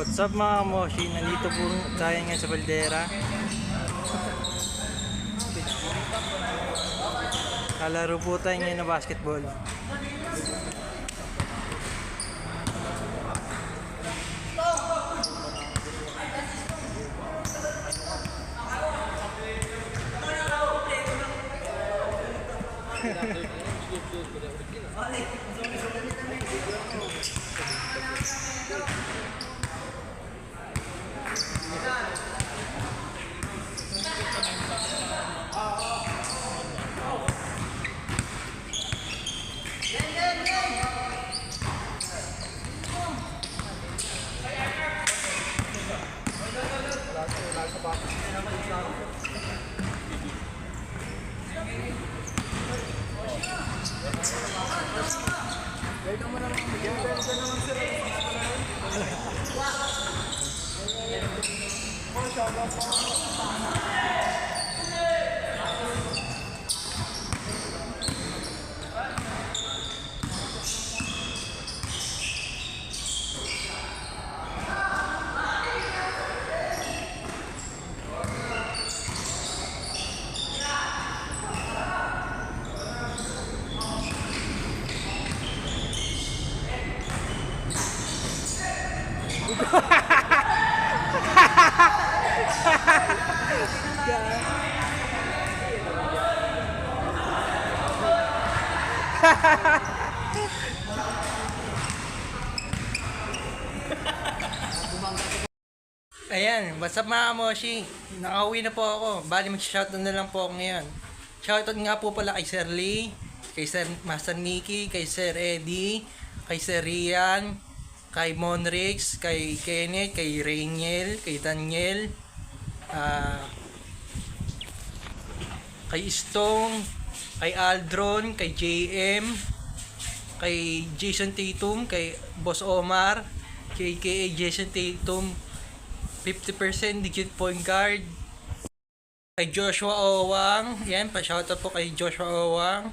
What's up mga Moshi? Nandito po tayo ngayon sa Baldera. Kalaro po tayo ngayon na basketball. Ayan, what's up mga Moshi? Nakauwi na po ako. Bali mag-shoutout na lang po ako ngayon. Shoutout nga po pala kay Sir Lee, kay Sir Master Nicky, kay Sir Eddie, kay Sir Rian, kay Monrix, kay Kenneth, kay Rainiel, kay Daniel, kay Stone, kay Aldron, kay JM, kay Jason Tatum, kay Boss Omar, kay Jason Tatum, 50% digit point guard, kay Joshua Owang, yan, pa-shoutout po kay Joshua Owang,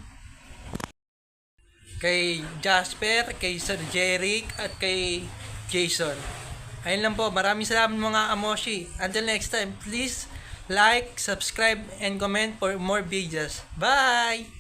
kay Jasper, kay Sir Jeric, at kay Jason. Ayun lang po, maraming salamat mga Amoshi. Until next time, please like, subscribe, and comment for more videos. Bye!